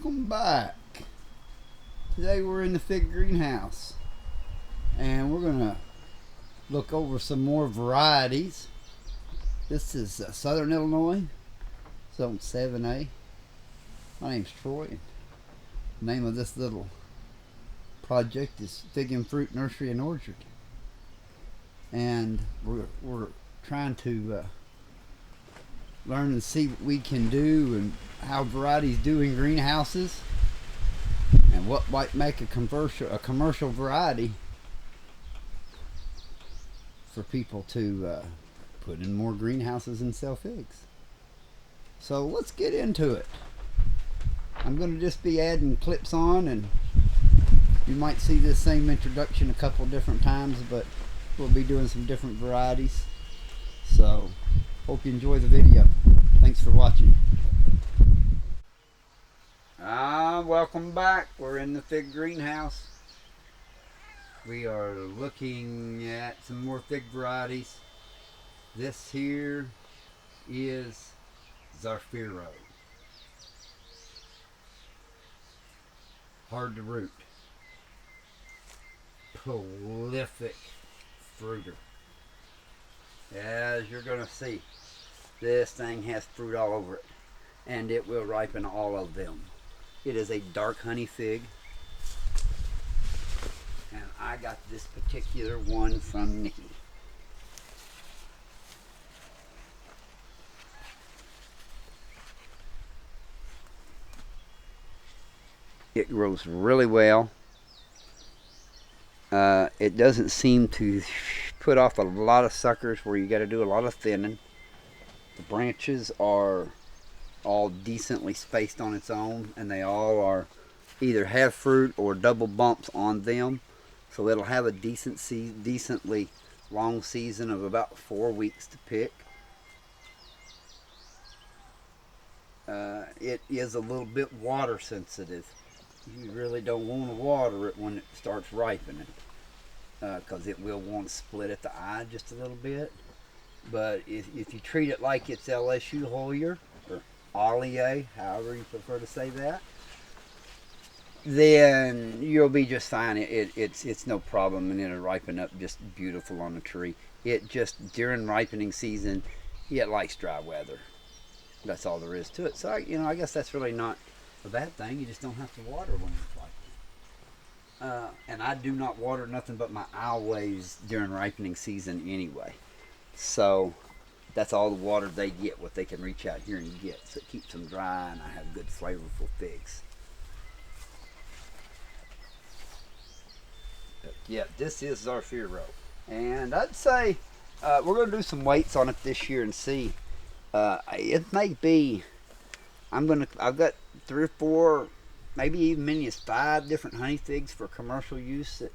welcome back. Today we're in the fig greenhouse and we're gonna look over some more varieties. This is Southern Illinois, zone 7A. My name's Troy. The name of this little project is Fig and Fruit Nursery and Orchard, and we're trying to learn and see what we can do and how varieties do in greenhouses and what might make a commercial variety for people to put in more greenhouses and sell figs. So let's get into it. I'm going to just be adding clips on, and you might see this same introduction a couple different times, but we'll be doing some different varieties. So hope you enjoy the video. Thanks for watching. Welcome back. We're in the fig greenhouse. We are looking at some more fig varieties. This here is Zaffiro. Hard to root. Prolific fruiter. As you're going to see, this thing has fruit all over it, and it will ripen all of them. It is a dark honey fig, and I got this particular one from Nikki. It grows really well. It doesn't seem to put off a lot of suckers where you got to do a lot of thinning. The branches are all decently spaced on its own, and they all are either have fruit or double bumps on them, so it'll have a decently long season of about 4 weeks to pick. It is a little bit water sensitive. You really don't want to water it when it starts ripening, because it will want to split at the eye just a little bit. But if you treat it like it's LSU Hoyer or Ollier, however you prefer to say that, then you'll be just fine. It's no problem, and it'll ripen up just beautiful on the tree. It just, during ripening season, it likes dry weather. That's all there is to it. So I guess that's really not a bad thing. You just don't have to water when it's ripening. And I do not water nothing but my always during ripening season anyway. So that's all the water they get, what they can reach out here and get. So it keeps them dry, and I have good flavorful figs. But yeah, this is Zaffiro. And I'd say we're going to do some weights on it this year and see. It may be, I've got 3 or 4, maybe even many as 5 different honey figs for commercial use that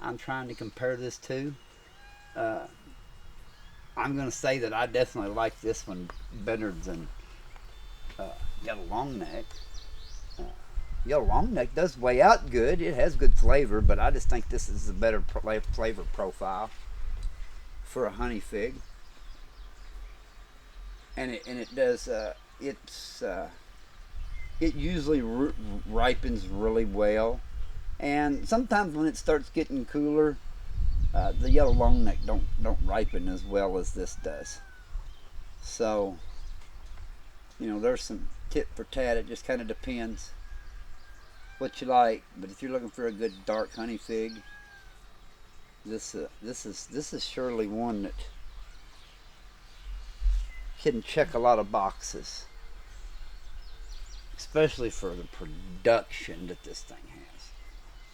I'm trying to compare this to. I'm going to say that I definitely like this one better than Yellow Longneck. Yellow Longneck does weigh out good. It has good flavor, but I just think this is a better flavor profile for a honey fig. And it does. It usually ripens really well, and sometimes when it starts getting cooler, the Yellow Longneck don't ripen as well as this does. So, there's some tit for tat. It just kind of depends what you like. But if you're looking for a good dark honey fig, this is surely one that can check a lot of boxes, especially for the production that this thing has.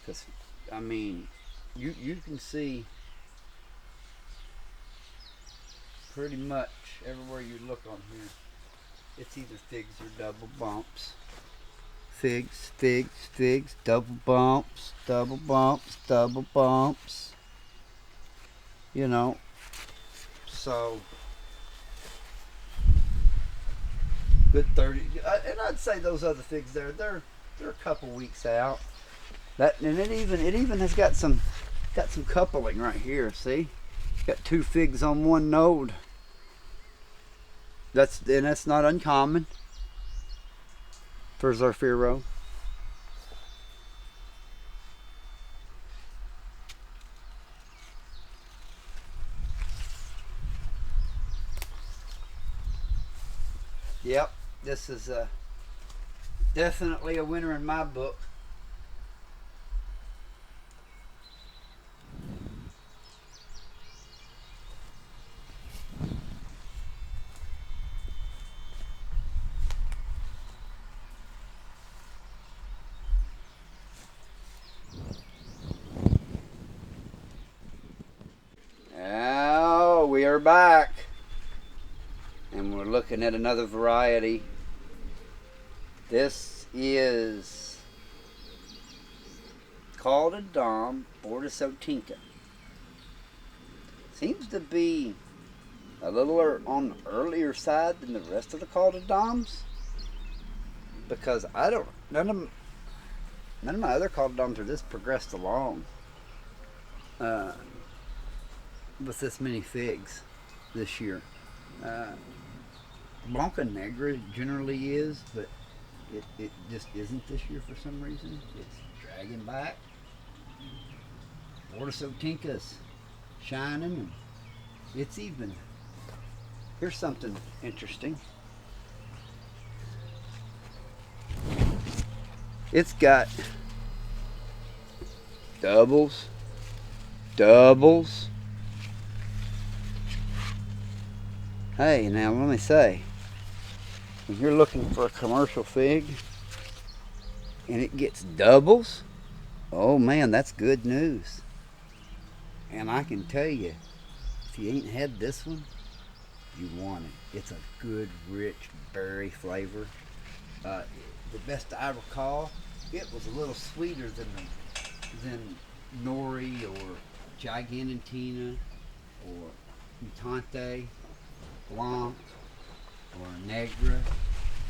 Because I mean, you can see pretty much everywhere you look on here, it's either figs or double bumps. Figs, double bumps, double bumps, double bumps. So good 30, and I'd say those other figs they're a couple weeks out. And it even has got some coupling right here. See, got 2 figs on one node. That's not uncommon for Zaffiro. this is definitely a winner in my book. Now we are back, and we're looking at another variety. This is Col De Dame Bordissotenca. Seems to be a little on the earlier side than the rest of the Col De Dames, because none of my other Col De Dames are this progressed along with this many figs this year. Blanca Negra generally is, but it just isn't this year for some reason. It's dragging back. Bordissotenca's shining, and it's even. Here's something interesting. It's got doubles. Hey, now let me say, when you're looking for a commercial fig and it gets doubles, oh man, that's good news. And I can tell you, if you ain't had this one, you want it. It's a good, rich berry flavor. The best I recall, it was a little sweeter than Nori or Gigantina or Mutante, Blanc, or Negra.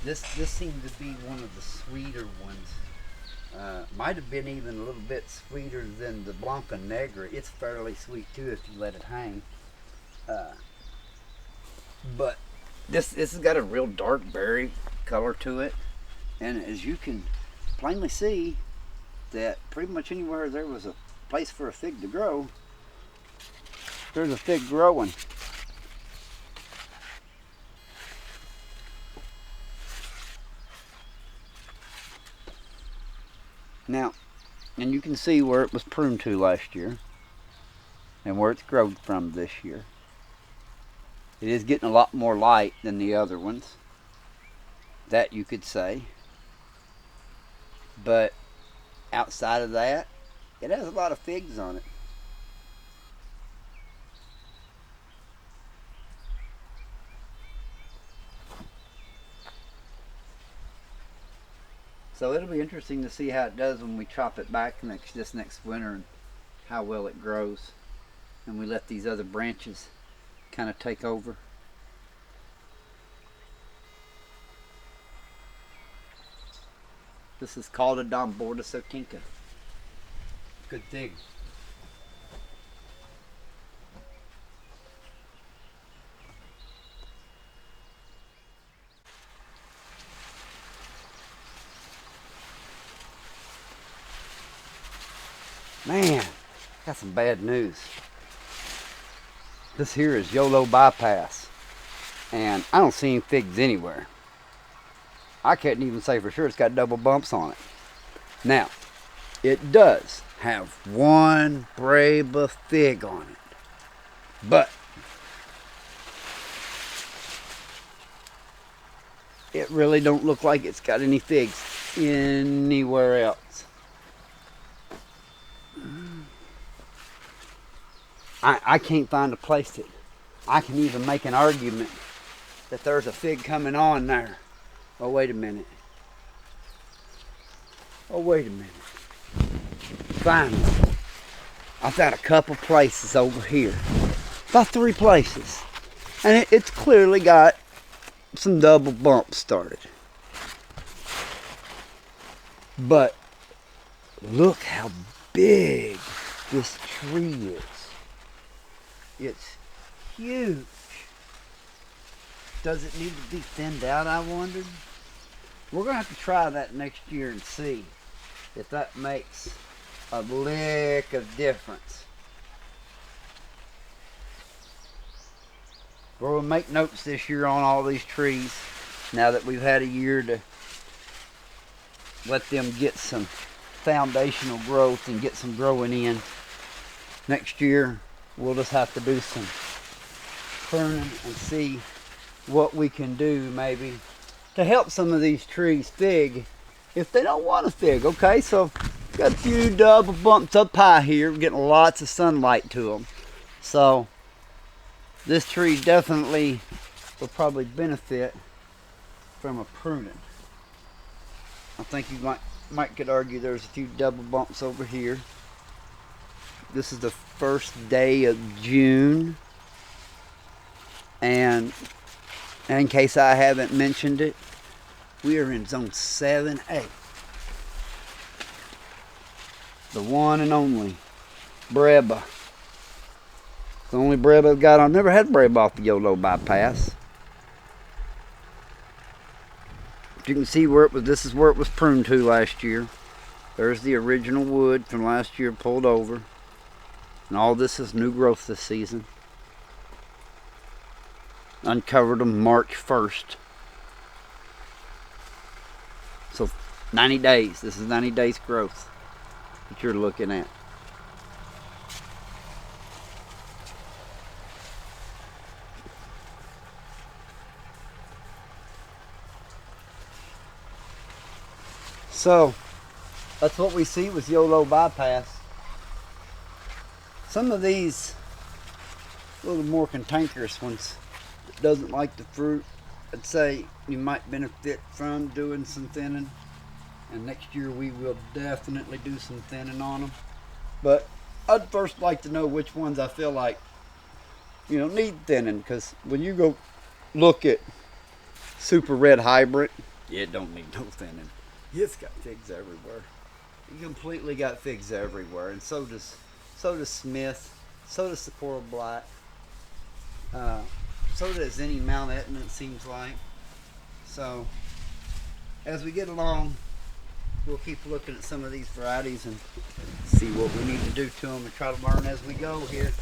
This seemed to be one of the sweeter ones. Might have been even a little bit sweeter than the Blanca Negra. It's fairly sweet too if you let it hang. But this has got a real dark berry color to it, and as you can plainly see, that pretty much anywhere there was a place for a fig to grow, there's a fig growing. Now, and you can see where it was pruned to last year and where it's grown from this year. It is getting a lot more light than the other ones, that you could say. But outside of that, it has a lot of figs on it. So it'll be interesting to see how it does when we chop it back this next winter, and how well it grows, and we let these other branches kind of take over. This is Col De Dame Bordissotenca. Good thing. Man, got some bad news. This here is Yolo Bypass, and I don't see any figs anywhere. I couldn't even say for sure it's got double bumps on it. Now, it does have one Braba fig on it, but it really don't look like it's got any figs anywhere else. I can't find a place that I can even make an argument that there's a fig coming on there. Oh, wait a minute. Oh, wait a minute. Finally, I found a couple places over here. About 3 places. And it's clearly got some double bumps started. But look how big this tree is. It's huge. Does it need to be thinned out, I wondered? We're going to have to try that next year and see if that makes a lick of difference. We'll make notes this year on all these trees Now that we've had a year to let them get some foundational growth and get some growing in, next year we'll just have to do some pruning and see what we can do maybe to help some of these trees fig if they don't want to fig. Okay, so got a few double bumps up high here. We're getting lots of sunlight to them. So this tree definitely will probably benefit from a pruning. I think you might could argue there's a few double bumps over here. This is the first day of June. And in case I haven't mentioned it, we are in zone 7A. The one and only Breba. The only Breba I've got. I've never had Breba off the Yolo Bypass. You can see where it was. This is where it was pruned to last year. There's the original wood from last year pulled over. And all this is new growth this season. Uncovered them March 1st. So 90 days. This is 90 days growth that you're looking at. So that's what we see with Yolo Bypass. Some of these little more cantankerous ones that doesn't like the fruit, I'd say you might benefit from doing some thinning, and next year we will definitely do some thinning on them. But I'd first like to know which ones I feel like need thinning, because when you go look at Super Red Hybrid, it don't need no thinning. It's got figs everywhere. You completely got figs everywhere, and so does Smith, so does Sapporo Black, so does any Mount Etna, it seems like. So as we get along, we'll keep looking at some of these varieties and see what we need to do to them and try to learn as we go here.